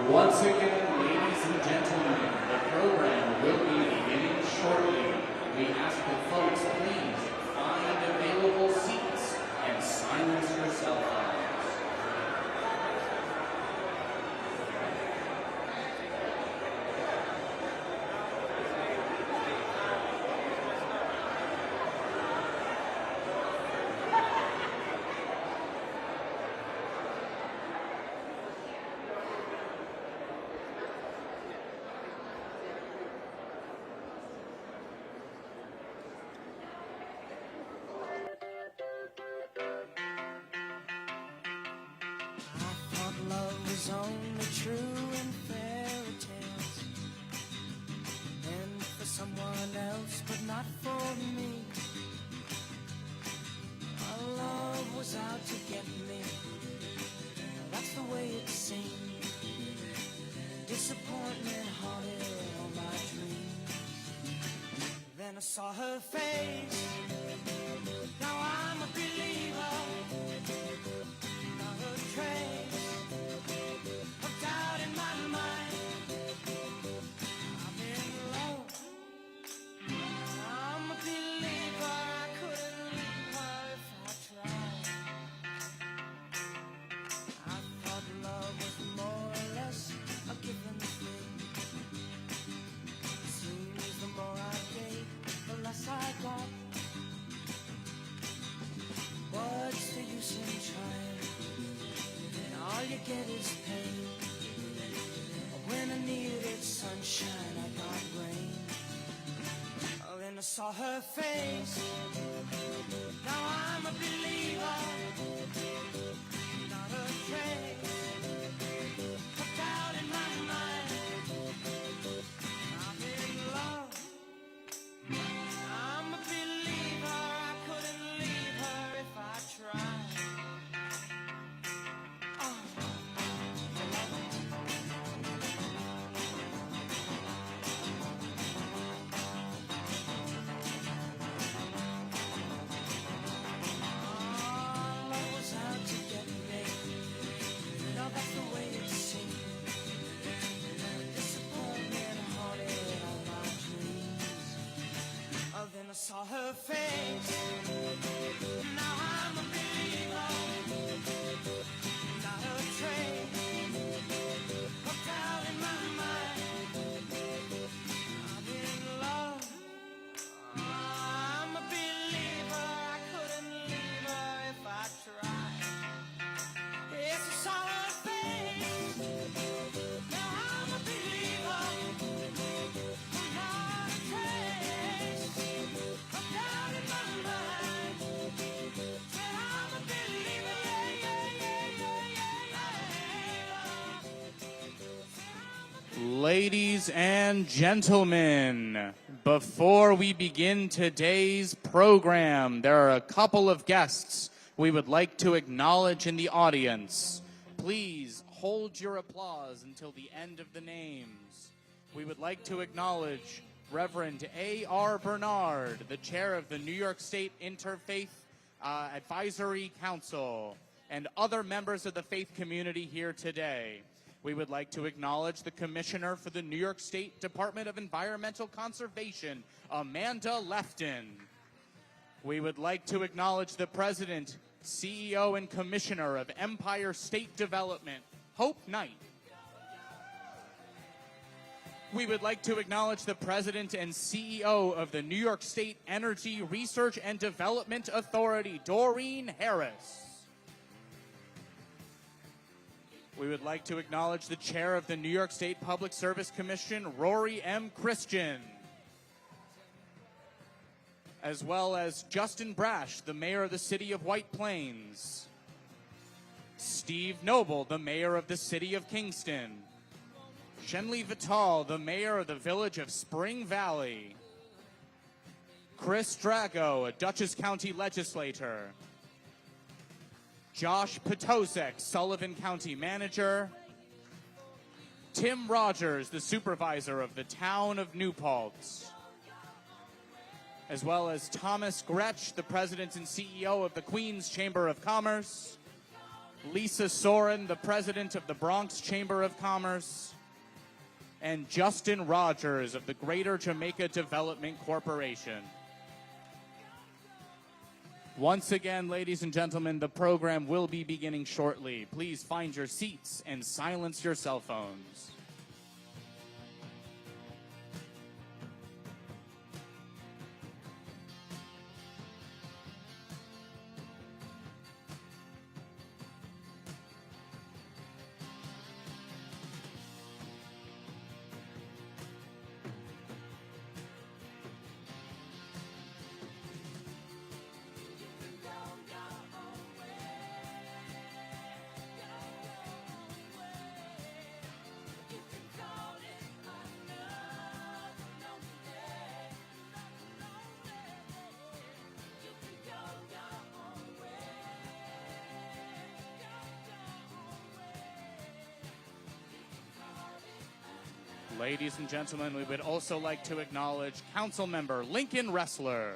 Once again, ladies and gentlemen, the program will be beginning shortly. We ask that folks please find available seats and silence your cell phones. Only true in fairy tales, and for someone else, but not for me. Our love was out to get me, that's the way it seemed. Disappointment haunted all my dreams. Then I saw her face, now I'm a believer. Not a trace of doubt in my mind. I'm in love. I'm a believer. I couldn't leave her if I tried. I thought love was more or less a given thing. Seems the more I gave, the less I got. What's the use in trying? All you get is pain. When I needed sunshine, I got rain. Oh, then I saw her face. Now I'm a believer. Not a trace of doubt in my mind. I'm in love. I'm a believer. I couldn't leave her if I tried. I saw her face. Now I'm a believer. Not a trace of doubt in my mind. I'm in love. I'm a believer. I couldn't leave her if I tried. Yes, I saw her face. Now I'm a believer. Not a trace of doubt in my mind. Said I'm a believer. Ladies and gentlemen, before we begin today's program, there are a couple of guests we would like to acknowledge in the audience. Please hold your applause until the end of the names. We would like to acknowledge Reverend A.R. Bernard, the chair of the New York State Interfaith Advisory Council, and other members of the faith community here today. We would like to acknowledge the Commissioner for the New York State Department of Environmental Conservation, Amanda Lefton. We would like to acknowledge the President, CEO, and Commissioner of Empire State Development, Hope Knight. We would like to acknowledge the President and CEO of the New York State Energy Research and Development Authority, Doreen Harris. We would like to acknowledge the Chair of the New York State Public Service Commission, Rory M. Christian, as well as Justin Brash, the Mayor of the City of White Plains, Steve Noble, the Mayor of the City of Kingston, Shenley Vital, the Mayor of the Village of Spring Valley, Chris Drago, a Dutchess County legislator, Josh Potosek, Sullivan County Manager, Tim Rogers, the Supervisor of the Town of New Paltz, as well as Thomas Gretsch, the President and CEO of the Queens Chamber of Commerce, Lisa Soren, the president of the Bronx Chamber of Commerce, and Justin Rogers of the Greater Jamaica Development Corporation. Once again, ladies and gentlemen, the program will be beginning shortly. Please find your seats and silence your cell phones. Ladies and gentlemen, we would also like to acknowledge Council Member Lincoln Ressler.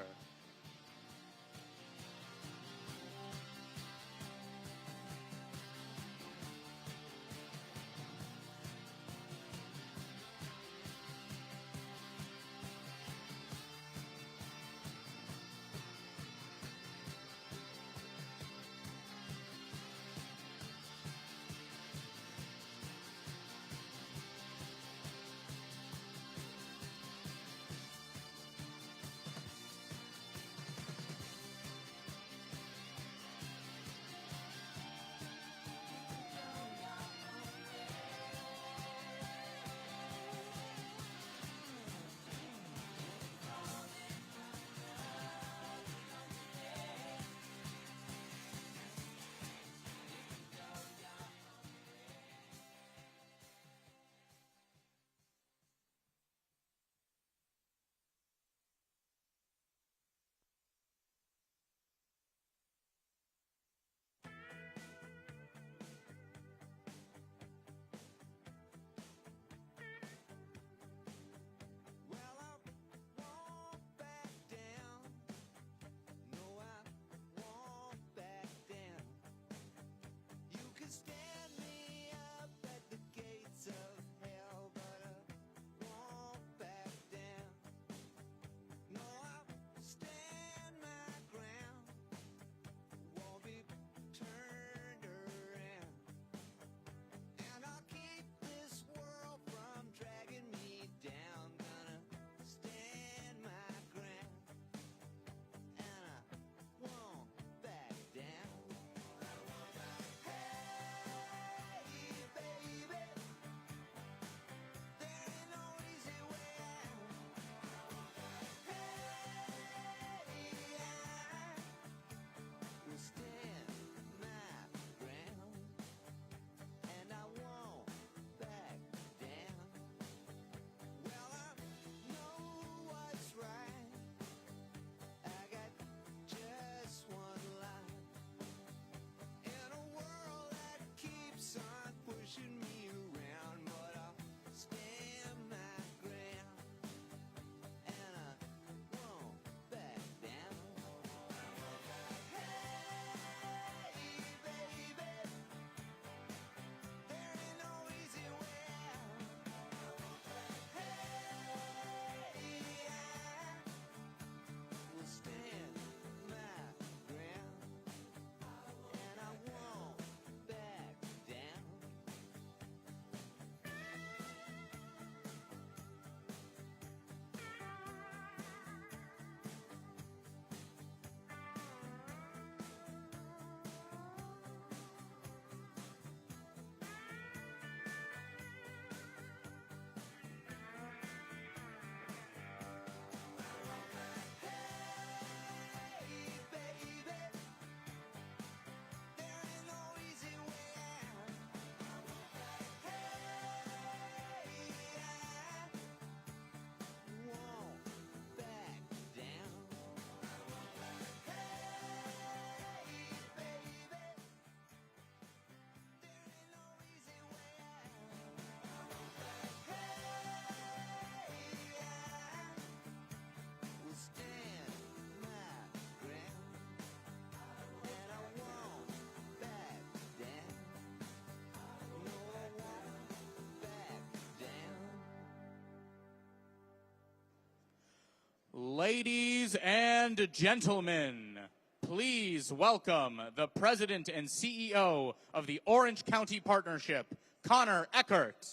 Ladies and gentlemen, please welcome the President and CEO of the Orange County Partnership, Connor Eckert.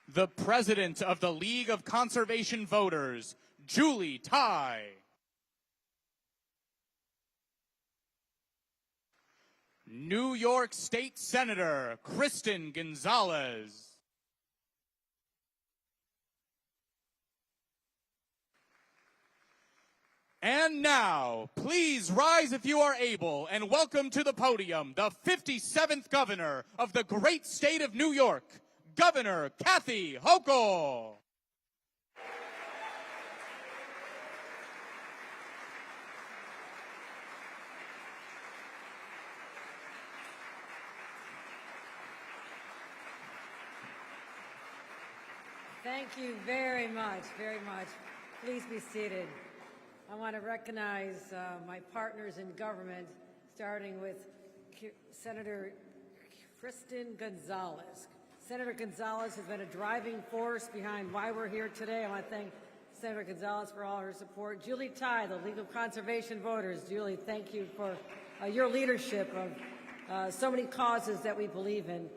The President of the League of Conservation Voters, Julie Tai. New York State Senator, Kristen Gonzalez. And now, please rise if you are able and welcome to the podium the 57th Governor of the great state of New York, Governor Kathy Hochul. Thank you very much, very much. Please be seated. I want to recognize my partners in government, starting with Senator Kristen Gonzalez. Senator Gonzalez has been a driving force behind why we're here today. I want to thank Senator Gonzalez for all her support. Julie Tai, the League of Conservation Voters. Julie, thank you for your leadership of so many causes that we believe in.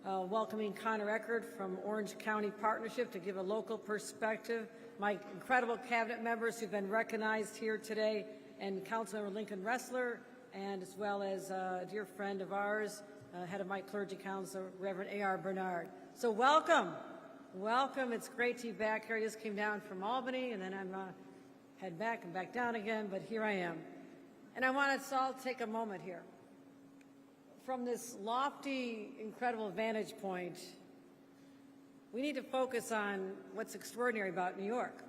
Welcoming Connor Eckert from Orange County Partnership to give a local perspective. My incredible cabinet members who've been recognized here today, and Councilmember Lincoln Ressler, and as well as a dear friend of ours, head of my clergy council, Reverend A.R. Bernard. So welcome. Welcome. It's great to be back here. I just came down from Albany, and then I'm head back and back down again, but here I am. And I want us all to take a moment here. From this lofty, incredible vantage point, we need to focus on what's extraordinary about New York.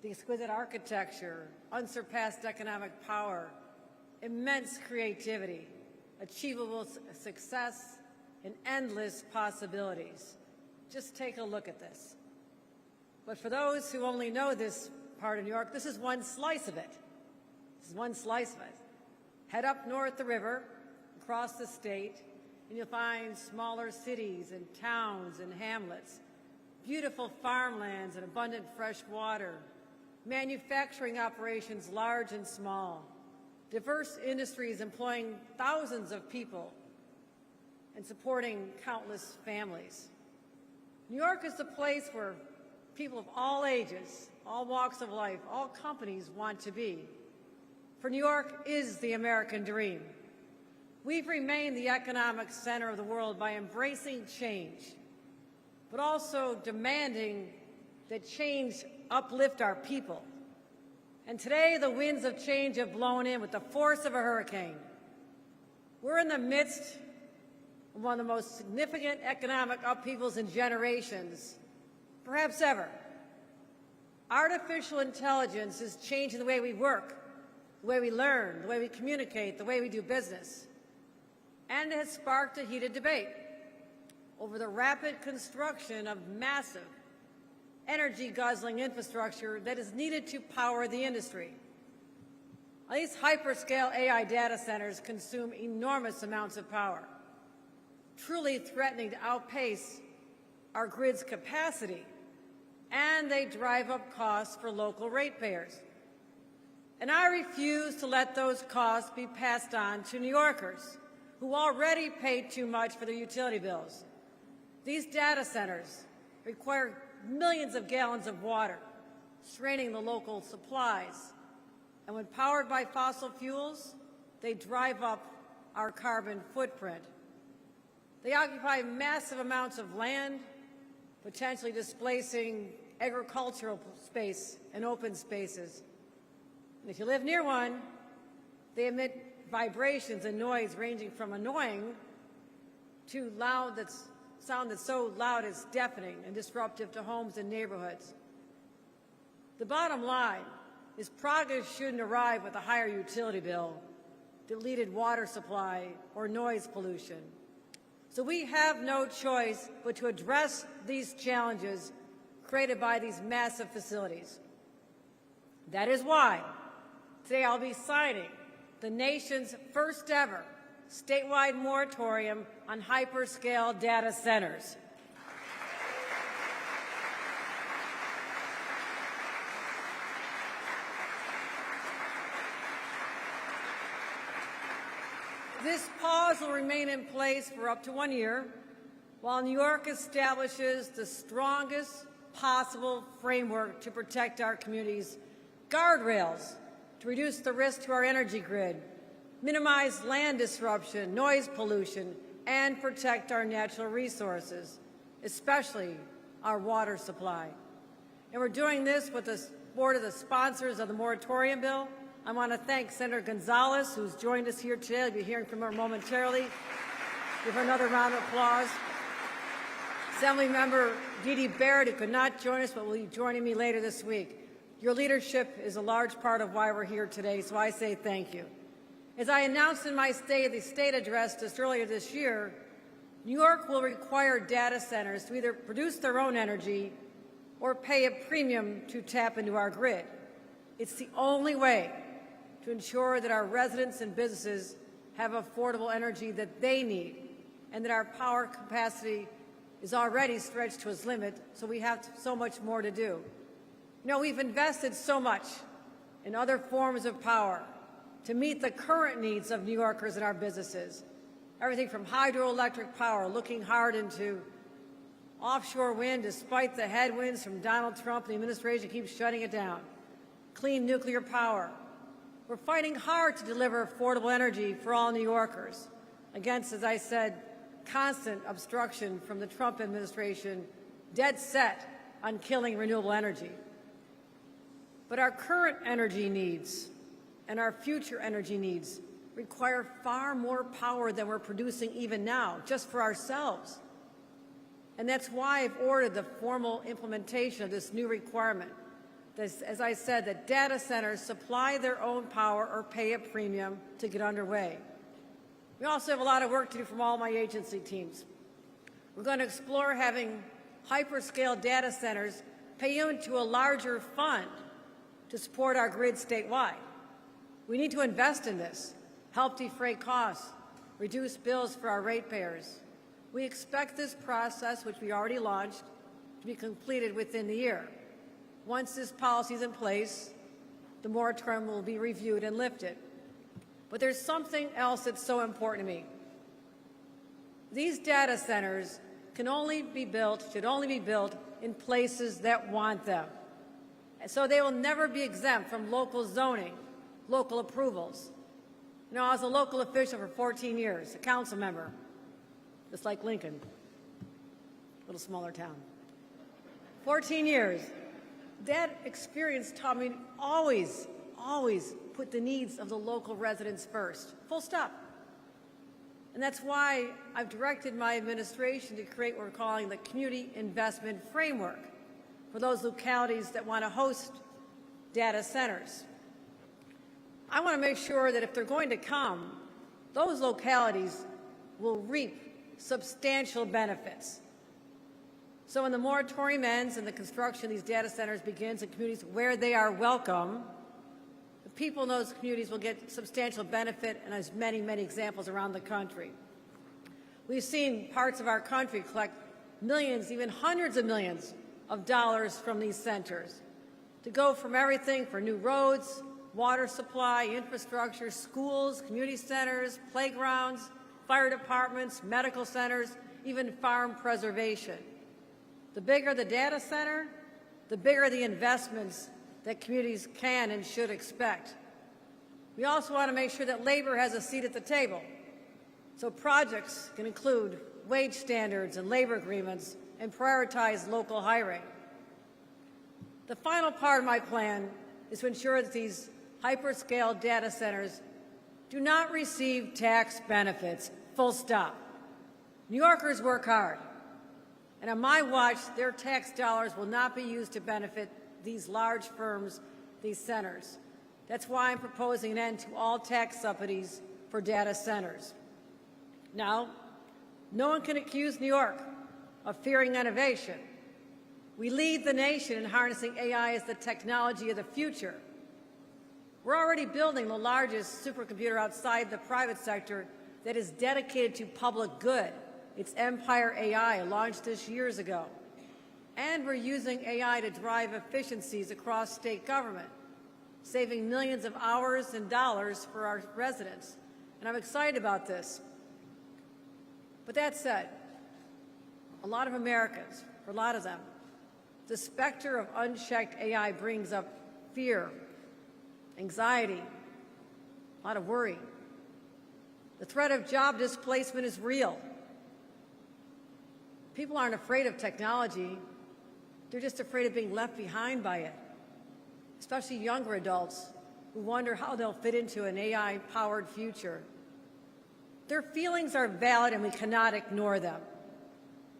The exquisite architecture, unsurpassed economic power, immense creativity, achievable success, and endless possibilities. Just take a look at this. But for those who only know this part of New York, this is one slice of it. This is one slice of it. Head up north the river, across the state, and you'll find smaller cities and towns and hamlets, beautiful farmlands and abundant fresh water, manufacturing operations large and small, diverse industries employing thousands of people and supporting countless families. New York is the place where people of all ages, all walks of life, all companies want to be. For New York is the American dream. We've remained the economic center of the world by embracing change, but also demanding that change uplift our people. And today, the winds of change have blown in with the force of a hurricane. We're in the midst of one of the most significant economic upheavals in generations, perhaps ever. Artificial intelligence is changing the way we work, the way we learn, the way we communicate, the way we do business. And it has sparked a heated debate over the rapid construction of massive energy-guzzling infrastructure that is needed to power the industry. These hyperscale AI data centers consume enormous amounts of power, truly threatening to outpace our grid's capacity, and they drive up costs for local ratepayers. And I refuse to let those costs be passed on to New Yorkers, who already pay too much for their utility bills. These data centers require millions of gallons of water, straining the local supplies. And when powered by fossil fuels, they drive up our carbon footprint. They occupy massive amounts of land, potentially displacing agricultural space and open spaces. And if you live near one, they emit vibrations and noise ranging from annoying to sound that's so loud it's deafening and disruptive to homes and neighborhoods. The bottom line is progress shouldn't arrive with a higher utility bill, depleted water supply, or noise pollution. So we have no choice but to address these challenges created by these massive facilities. That is why today I'll be signing the nation's first ever statewide moratorium on hyperscale data centers. This pause will remain in place for up to 1 year while New York establishes the strongest possible framework to protect our communities, guardrails to reduce the risk to our energy grid, minimize land disruption, noise pollution, and protect our natural resources, especially our water supply. And we're doing this with the support of the sponsors of the moratorium bill. I want to thank Senator Gonzalez, who's joined us here today. I'll be hearing from her momentarily. Give her another round of applause. Assemblymember Dee Dee Barrett, who could not join us but will be joining me later this week. Your leadership is a large part of why we're here today, so I say thank you. As I announced in my State of the State address just earlier this year, New York will require data centers to either produce their own energy or pay a premium to tap into our grid. It's the only way to ensure that our residents and businesses have affordable energy that they need and that our power capacity is already stretched to its limit, so we have so much more to do. You know, we've invested so much in other forms of power to meet the current needs of New Yorkers and our businesses. Everything from hydroelectric power, looking hard into offshore wind despite the headwinds from Donald Trump, the administration keeps shutting it down. Clean nuclear power. We're fighting hard to deliver affordable energy for all New Yorkers against, as I said, constant obstruction from the Trump administration, dead set on killing renewable energy. But our current energy needs and our future energy needs require far more power than we're producing even now, just for ourselves. And that's why I've ordered the formal implementation of this new requirement. This, as I said, that data centers supply their own power or pay a premium to get underway. We also have a lot of work to do from all my agency teams. We're going to explore having hyperscale data centers pay into a larger fund to support our grid statewide. We need to invest in this, help defray costs, reduce bills for our ratepayers. We expect this process, which we already launched, to be completed within the year. Once this policy is in place, the moratorium will be reviewed and lifted. But there's something else that's so important to me. These data centers can only be built, should only be built in places that want them. And so they will never be exempt from local zoning, local approvals. You know, I was a local official for 14 years, a council member, just like Lincoln, a little smaller town. 14 years. That experience taught me to always put the needs of the local residents first, full stop. And that's why I've directed my administration to create what we're calling the Community Investment Framework for those localities that want to host data centers. I want to make sure that if they're going to come, those localities will reap substantial benefits. So when the moratorium ends and the construction of these data centers begins in communities where they are welcome, the people in those communities will get substantial benefit, and there's many, many examples around the country. We've seen parts of our country collect millions, even hundreds of millions of dollars from these centers to go from everything for new roads, water supply, infrastructure, schools, community centers, playgrounds, fire departments, medical centers, even farm preservation. The bigger the data center, the bigger the investments that communities can and should expect. We also want to make sure that labor has a seat at the table, so projects can include wage standards and labor agreements and prioritize local hiring. The final part of my plan is to ensure that these hyperscale data centers do not receive tax benefits, full stop. New Yorkers work hard, and on my watch, their tax dollars will not be used to benefit these large firms, these centers. That's why I'm proposing an end to all tax subsidies for data centers. Now, no one can accuse New York of fearing innovation. We lead the nation in harnessing AI as the technology of the future. We're already building the largest supercomputer outside the private sector that is dedicated to public good. It's Empire AI, launched this years ago. And we're using AI to drive efficiencies across state government, saving millions of hours and dollars for our residents. And I'm excited about this. But that said, a lot of Americans, for a lot of them, the specter of unchecked AI brings up fear, anxiety, a lot of worry. The threat of job displacement is real. People aren't afraid of technology. They're just afraid of being left behind by it, especially younger adults who wonder how they'll fit into an AI-powered future. Their feelings are valid, and we cannot ignore them.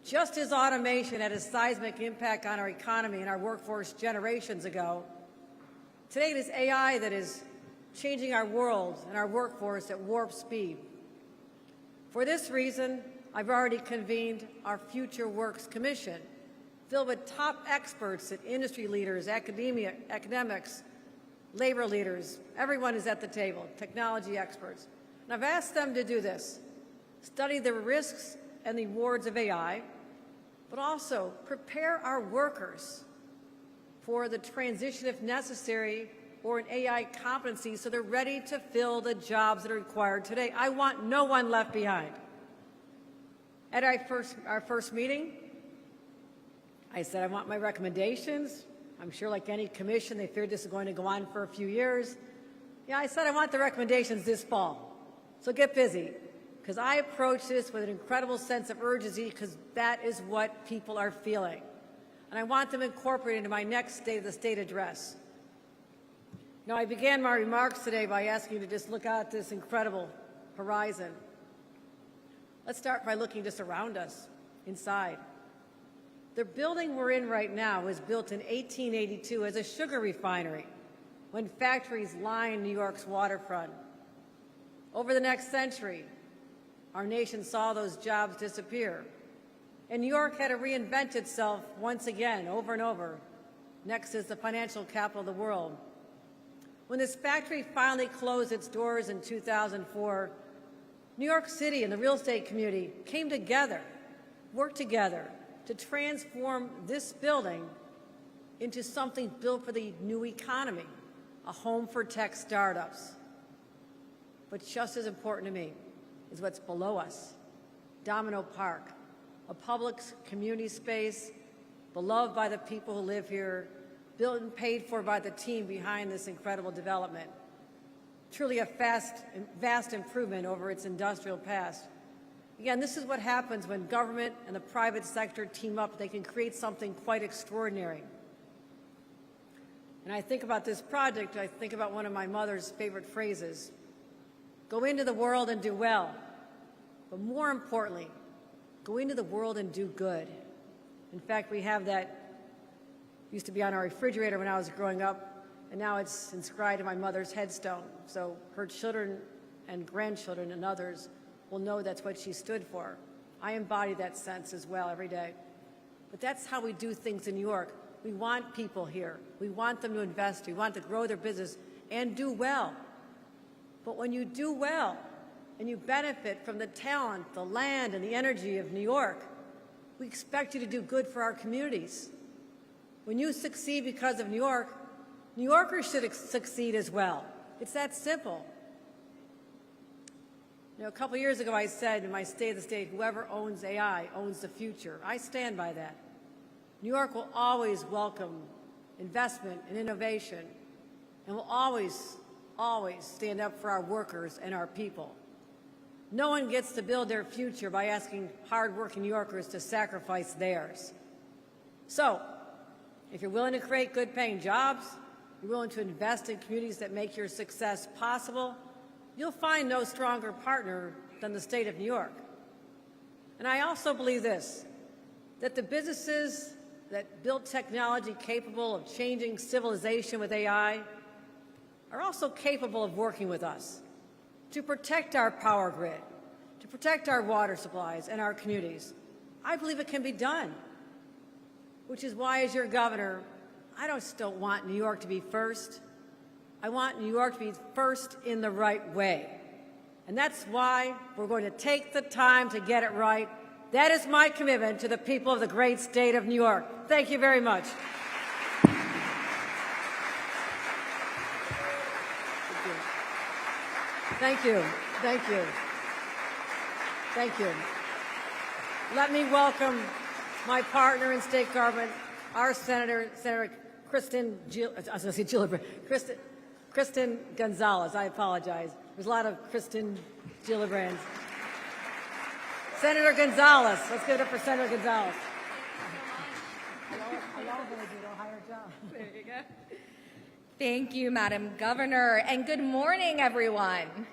Just as automation had a seismic impact on our economy and our workforce generations ago, today it is AI that is changing our world and our workforce at warp speed. For this reason, I've already convened our Future Works Commission, filled with top experts and industry leaders, academics, labor leaders. Everyone is at the table, technology experts. And I've asked them to do this: study the risks and the rewards of AI, but also prepare our workers for the transition if necessary, or an AI competency, so they're ready to fill the jobs that are required today. I want no one left behind. At our first meeting, I said I want my recommendations. I'm sure like any commission, they feared this is going to go on for a few years. Yeah, I said I want the recommendations this fall. So get busy, because I approach this with an incredible sense of urgency, because that is what people are feeling. And I want them incorporated into my next State of the State address. Now, I began my remarks today by asking you to just look out at this incredible horizon. Let's start by looking just around us, inside. The building we're in right now was built in 1882 as a sugar refinery, when factories lined New York's waterfront. Over the next century, our nation saw those jobs disappear, and New York had to reinvent itself once again, over and over, next as the financial capital of the world. When this factory finally closed its doors in 2004, New York City and the real estate community came together, worked together to transform this building into something built for the new economy, a home for tech startups. But just as important to me is what's below us: Domino Park, a public community space beloved by the people who live here, built and paid for by the team behind this incredible development. Truly a vast improvement over its industrial past. Again, this is what happens when government and the private sector team up. They can create something quite extraordinary. And I think about this project, I think about one of my mother's favorite phrases: go into the world and do well, but more importantly, go into the world and do good. In fact, we have that, used to be on our refrigerator when I was growing up, and now it's inscribed in my mother's headstone. So her children and grandchildren and others will know that's what she stood for. I embody that sense as well every day. But that's how we do things in New York. We want people here. We want them to invest. We want them to grow their business and do well. But when you do well and you benefit from the talent, the land, and the energy of New York, we expect you to do good for our communities. When you succeed because of New York, New Yorkers should succeed as well. It's that simple. You know, a couple years ago I said in my State of the State, whoever owns AI owns the future. I stand by that. New York will always welcome investment and innovation, and will always stand up for our workers and our people. No one gets to build their future by asking hard-working New Yorkers to sacrifice theirs. So, if you're willing to create good-paying jobs, you're willing to invest in communities that make your success possible, you'll find no stronger partner than the state of New York. And I also believe this, that the businesses that build technology capable of changing civilization with AI are also capable of working with us to protect our power grid, to protect our water supplies and our communities. I believe it can be done, which is why, as your governor, I just don't want New York to be first. I want New York to be first in the right way. And that's why we're going to take the time to get it right. That is my commitment to the people of the great state of New York. Thank you very much. Thank you. Thank you. Thank you. Let me welcome my partner in state government, our Senator Kristen Gonzalez. I apologize. There's a lot of Kristen Gillibrands. Senator Gonzalez. Let's give it up for Senator Gonzalez. There you go. Thank you, Madam Governor, and good morning, everyone.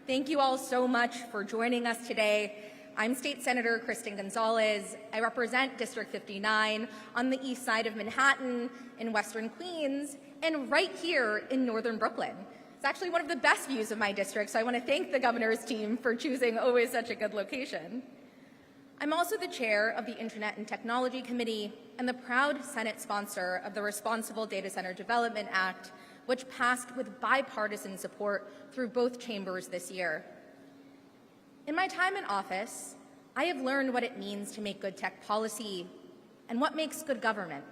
Thank you all so much for joining us today. I'm State Senator Kristen Gonzalez. I represent District 59 on the east side of Manhattan, in Western Queens, and right here in Northern Brooklyn. It's actually one of the best views of my district, so I want to thank the governor's team for choosing always such a good location. I'm also the chair of the Internet and Technology Committee and the proud Senate sponsor of the Responsible Data Center Development Act, which passed with bipartisan support through both chambers this year. In my time in office, I have learned what it means to make good tech policy and what makes good government.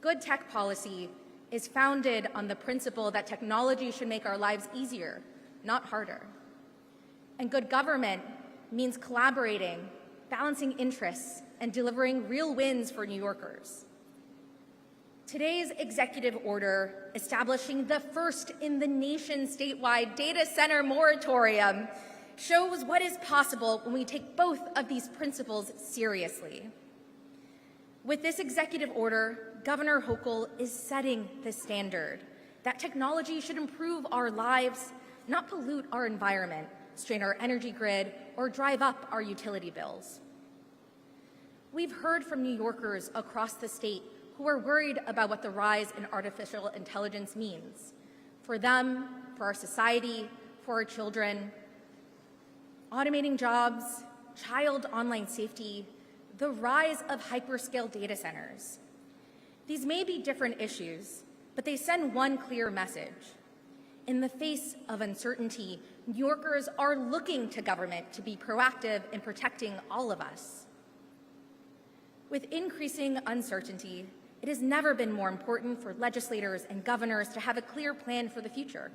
Good tech policy is founded on the principle that technology should make our lives easier, not harder. And good government means collaborating, balancing interests, and delivering real wins for New Yorkers. Today's executive order establishing the first in the nation statewide data center moratorium shows what is possible when we take both of these principles seriously. With this executive order, Governor Hochul is setting the standard that technology should improve our lives, not pollute our environment, strain our energy grid, or drive up our utility bills. We've heard from New Yorkers across the state who are worried about what the rise in artificial intelligence means for them, for our society, for our children. Automating jobs, child online safety, the rise of hyperscale data centers. These may be different issues, but they send one clear message. In the face of uncertainty, New Yorkers are looking to government to be proactive in protecting all of us. With increasing uncertainty, it has never been more important for legislators and governors to have a clear plan for the future.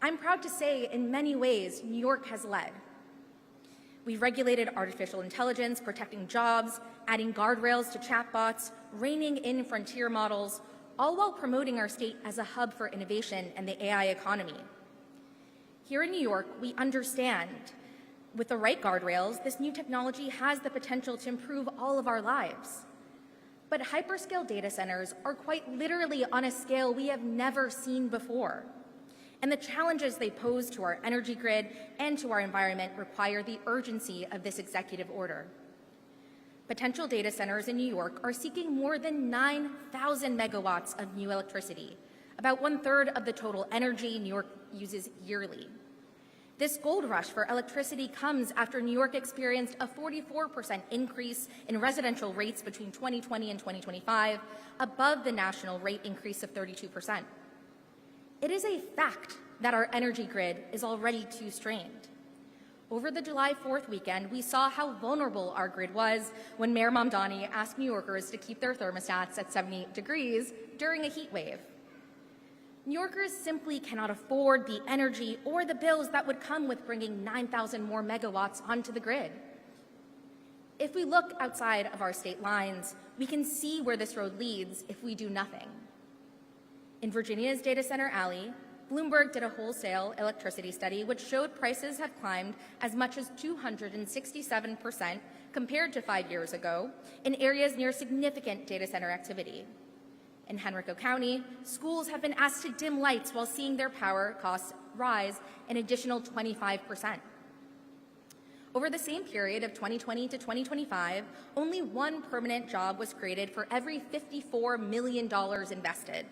I'm proud to say, in many ways, New York has led. We've regulated artificial intelligence, protecting jobs, adding guardrails to chatbots, reining in frontier models, all while promoting our state as a hub for innovation and the AI economy. Here in New York, we understand with the right guardrails, this new technology has the potential to improve all of our lives. But hyperscale data centers are quite literally on a scale we have never seen before. And the challenges they pose to our energy grid and to our environment require the urgency of this executive order. Potential data centers in New York are seeking more than 9,000 megawatts of new electricity, about 1/3 of the total energy New York uses yearly. This gold rush for electricity comes after New York experienced a 44% increase in residential rates between 2020 and 2025, above the national rate increase of 32%. It is a fact that our energy grid is already too strained. Over the July 4th weekend, we saw how vulnerable our grid was when Mayor Mamdani asked New Yorkers to keep their thermostats at 78 degrees during a heat wave. New Yorkers simply cannot afford the energy or the bills that would come with bringing 9,000 more megawatts onto the grid. If we look outside of our state lines, we can see where this road leads if we do nothing. In Virginia's Data Center Alley, Bloomberg did a wholesale electricity study which showed prices have climbed as much as 267% compared to 5 years ago in areas near significant data center activity. In Henrico County, schools have been asked to dim lights while seeing their power costs rise an additional 25%. Over the same period of 2020 to 2025, only one permanent job was created for every $54 million invested.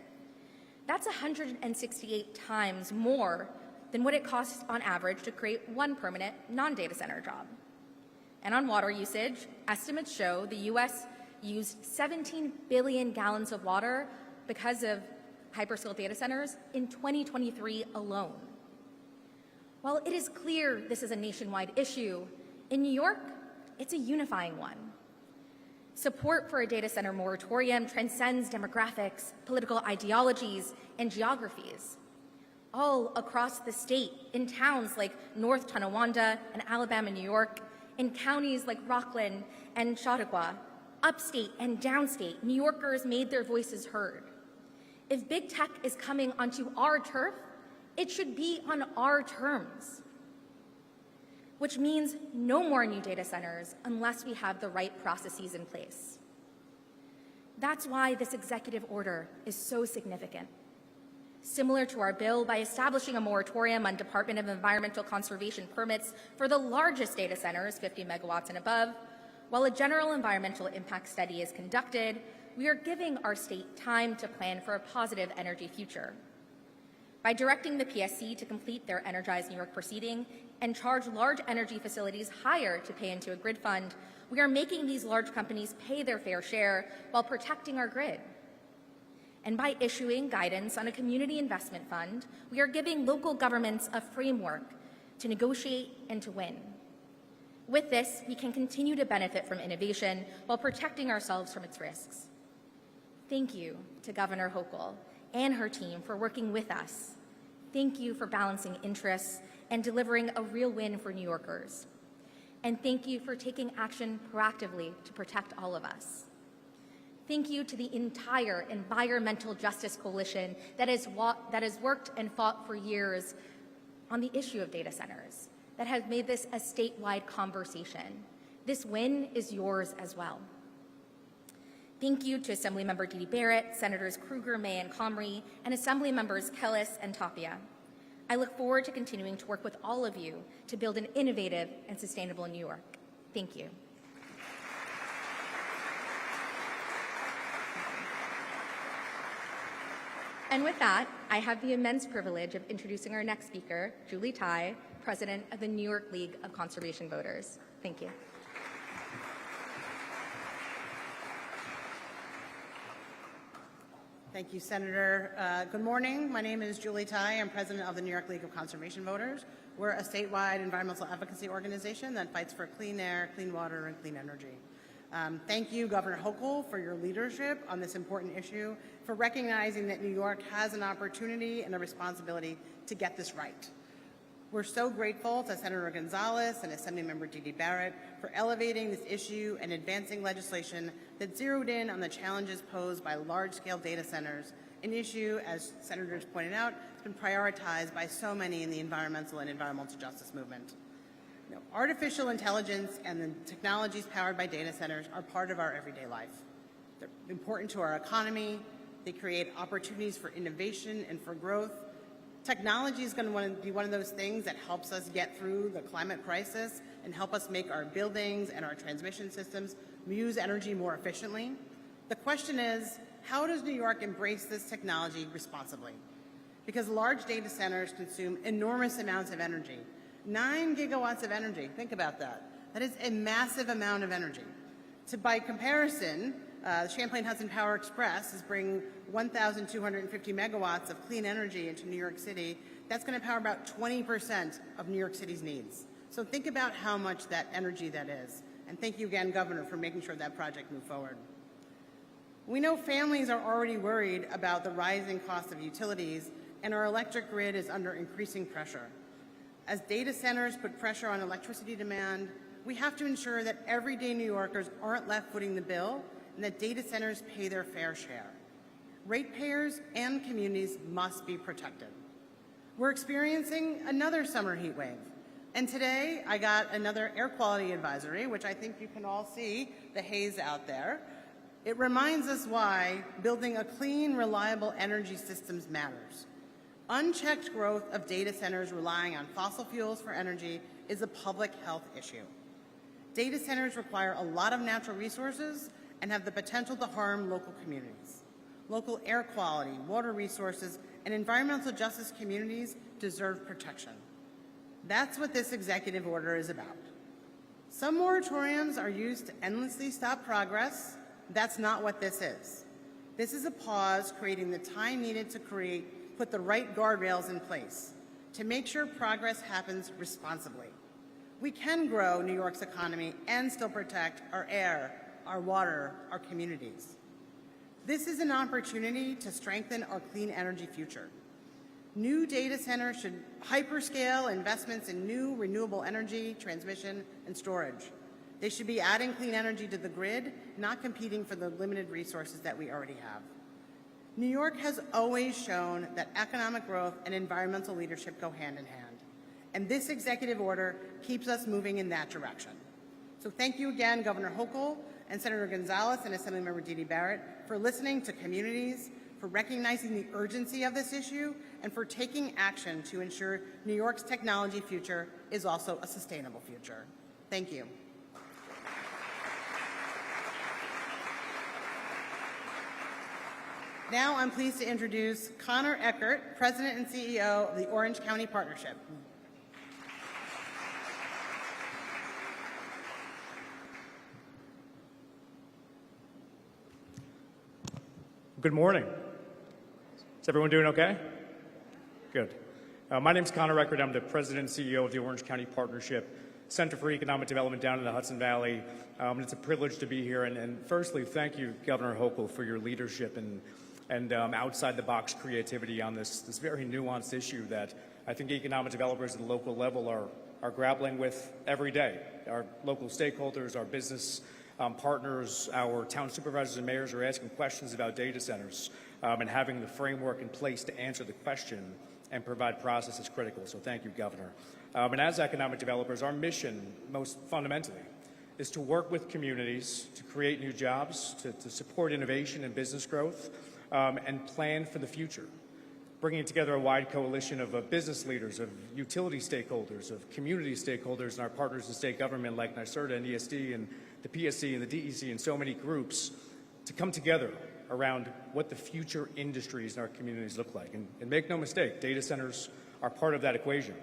That's 168 times more than what it costs on average to create one permanent non-data center job. And on water usage, estimates show the U.S. used 17 billion gallons of water because of hyperscale data centers in 2023 alone. While it is clear this is a nationwide issue, in New York, it's a unifying one. Support for a data center moratorium transcends demographics, political ideologies, and geographies. all across the state, in towns like North Tonawanda and Alabama, New York, in counties like Rockland and Chautauqua, upstate and downstate, New Yorkers made their voices heard. If big tech is coming onto our turf, it should be on our terms, which means no more new data centers unless we have the right processes in place. That's why this executive order is so significant. Similar to our bill, by establishing a moratorium on Department of Environmental Conservation permits for the largest data centers, 50 megawatts and above, while a general environmental impact study is conducted, we are giving our state time to plan for a positive energy future. By directing the PSC to complete their Energize New York proceeding and charge large energy facilities higher to pay into a grid fund, we are making these large companies pay their fair share while protecting our grid. And by issuing guidance on a community investment fund, we are giving local governments a framework to negotiate and to win. With this, we can continue to benefit from innovation while protecting ourselves from its risks. Thank you to Governor Hochul and her team for working with us. Thank you for balancing interests and delivering a real win for New Yorkers. And thank you for taking action proactively to protect all of us. Thank you to the entire Environmental Justice Coalition that has worked and fought for years on the issue of data centers, that has made this a statewide conversation. This win is yours as well. Thank you to Assemblymember Dede Barrett, Senators Krueger, May, and Comrie, and Assembly Members Kellis and Tapia. I look forward to continuing to work with all of you to build an innovative and sustainable New York. Thank you. And with that, I have the immense privilege of introducing our next speaker, Julie Tai, President of the New York League of Conservation Voters. Thank you. Thank you, Senator. Good morning. My name is Julie Tai. I'm president of the New York League of Conservation Voters. We're a statewide environmental advocacy organization that fights for clean air, clean water, and clean energy. Thank you, Governor Hochul, for your leadership on this important issue, for recognizing that New York has an opportunity and a responsibility to get this right. We're so grateful to Senator Gonzalez and Assemblymember Dede Barrett for elevating this issue and advancing legislation that zeroed in on the challenges posed by large-scale data centers, an issue, as senators pointed out, has been prioritized by so many in the environmental and environmental justice movement. Artificial intelligence and the technologies powered by data centers are part of our everyday life. They're important to our economy. They create opportunities for innovation and for growth. Technology is going to be one of those things that helps us get through the climate crisis and help us make our buildings and our transmission systems use energy more efficiently. The question is, how does New York embrace this technology responsibly? Because large data centers consume enormous amounts of energy. 9 gigawatts of energy, think about that. That is a massive amount of energy. By comparison, Champlain Hudson Power Express is bringing 1,250 megawatts of clean energy into New York City. That's going to power about 20% of New York City's needs. So think about how much that energy that is. And thank you again, Governor, for making sure that project moved forward. We know families are already worried about the rising cost of utilities, and our electric grid is under increasing pressure. As data centers put pressure on electricity demand, we have to ensure that everyday New Yorkers aren't left footing the bill and that data centers pay their fair share. Ratepayers and communities must be protected. We're experiencing another summer heat wave. And today I got another air quality advisory, which I think you can all see the haze out there. It reminds us why building a clean, reliable energy systems matters. Unchecked growth of data centers relying on fossil fuels for energy is a public health issue. Data centers require a lot of natural resources and have the potential to harm local communities. Local air quality, water resources, and environmental justice communities deserve protection. That's what this executive order is about. Some moratoriums are used to endlessly stop progress. That's not what this is. This is a pause creating the time needed to put the right guardrails in place to make sure progress happens responsibly. We can grow New York's economy and still protect our air, our water, our communities. This is an opportunity to strengthen our clean energy future. New data centers should hyperscale investments in new renewable energy, transmission, and storage. They should be adding clean energy to the grid, not competing for the limited resources that we already have. New York has always shown that economic growth and environmental leadership go hand in hand, and this executive order keeps us moving in that direction. So thank you again, Governor Hochul and Senator Gonzalez and Assemblymember Dede Barrett, for listening to communities, for recognizing the urgency of this issue, and for taking action to ensure New York's technology future is also a sustainable future. Thank you. Now I'm pleased to introduce Connor Eckert, President and CEO of the Orange County Partnership. Good morning. Is everyone doing okay? Good. My name is Connor Eckert. I'm the President and CEO of the Orange County Partnership, Center for Economic Development down in the Hudson Valley. It's a privilege to be here. And firstly, thank you, Governor Hochul, for your leadership and outside-the-box creativity on this very nuanced issue that I think economic developers at the local level are grappling with every day. Our local stakeholders, our business partners, our town supervisors and mayors are asking questions about data centers, and having the framework in place to answer the question and provide process is critical. So thank you, Governor. And as economic developers, our mission, most fundamentally, is to work with communities to create new jobs, to support innovation and business growth, and plan for the future, bringing together a wide coalition of business leaders, of utility stakeholders, of community stakeholders, and our partners in state government like NYSERDA and ESD and the PSC and the DEC and so many groups to come together around what the future industries in our communities look like. And make no mistake, data centers are part of that equation.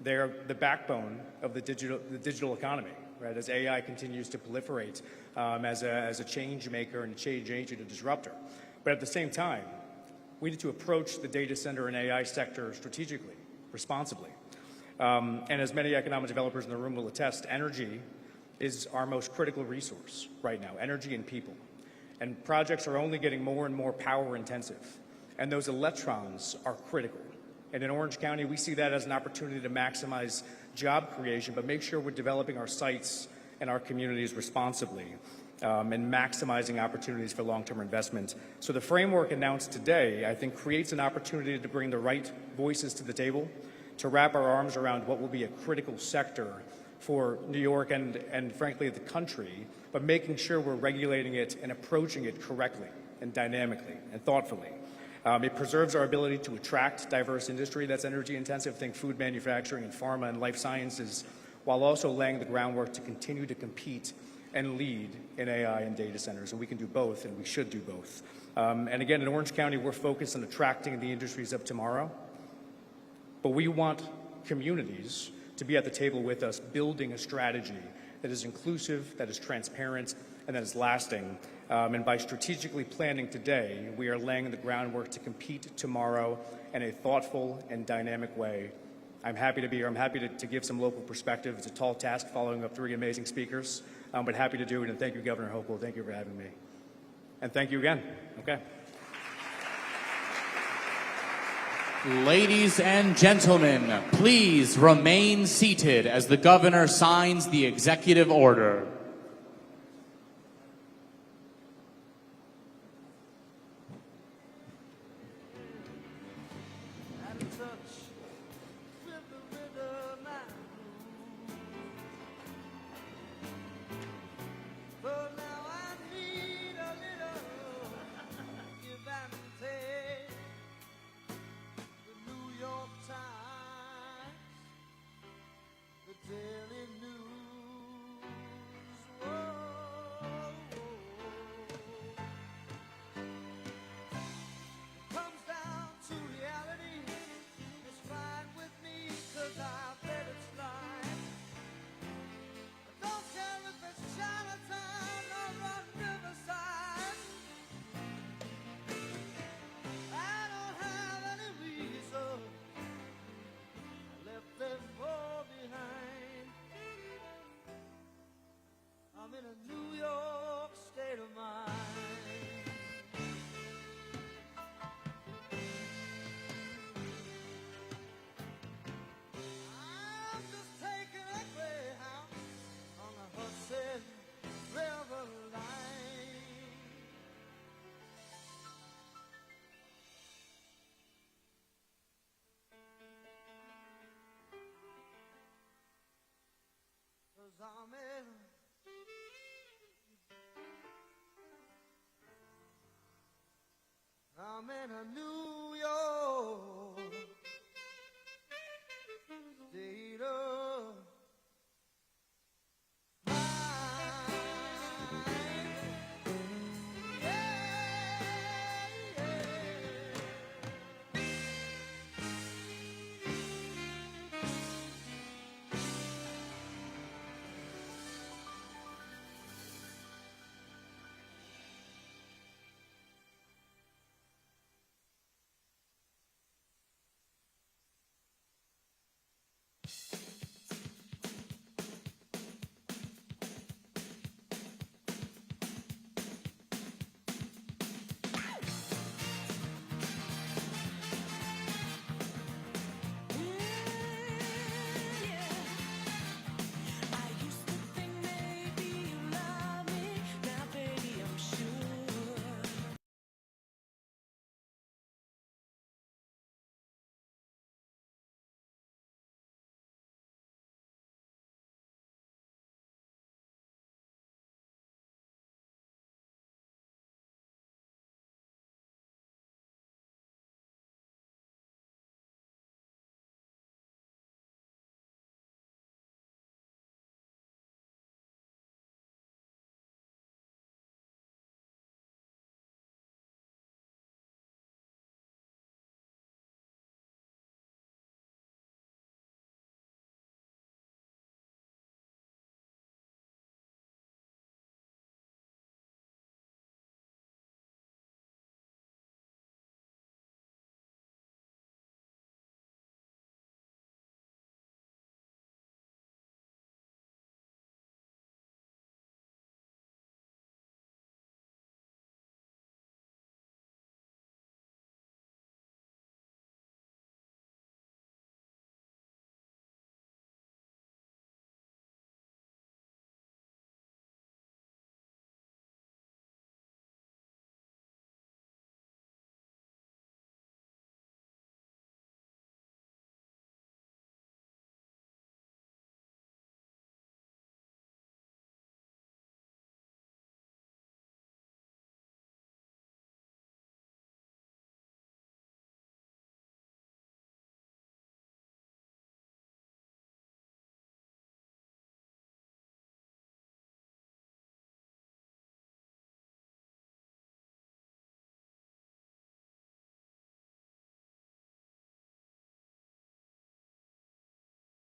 They're the backbone of the digital economy, right? As AI continues to proliferate as a change maker and a change agent, a disruptor. But at the same time, we need to approach the data center and AI sector strategically, responsibly. And as many economic developers in the room will attest, energy is our most critical resource right now, energy and people. And projects are only getting more and more power intensive. And those electrons are critical. And in Orange County, we see that as an opportunity to maximize job creation, but make sure we're developing our sites and our communities responsibly, and maximizing opportunities for long-term investment. So the framework announced today, I think, creates an opportunity to bring the right voices to the table, to wrap our arms around what will be a critical sector for New York and frankly, the country, but making sure we're regulating it and approaching it correctly and dynamically and thoughtfully. It preserves our ability to attract diverse industry that's energy intensive, think food manufacturing and pharma and life sciences, while also laying the groundwork to continue to compete and lead in AI and data centers. And we can do both, and we should do both. And again, in Orange County, we're focused on attracting the industries of tomorrow, but we want communities to be at the table with us, building a strategy that is inclusive, that is transparent, and that is lasting. And by strategically planning today, we are laying the groundwork to compete tomorrow in a thoughtful and dynamic way. I'm happy to be here. I'm happy to give some local perspective. It's a tall task following up 3 amazing speakers, but happy to do it. And thank you, Governor Hochul. Thank you for having me. And thank you again. Okay. Ladies and gentlemen, please remain seated as the governor signs the executive order. Out of touch with the rhythm and blues. But now I need a little give and take. The New York Times, the Daily News. Whoa. Comes down to reality. It's fine with me, 'cause I bet it's life. I don't care if it's Chinatown or on Riverside. I don't have any reason. I left them all behind. I'm in a New York state of mind. I'm in a New York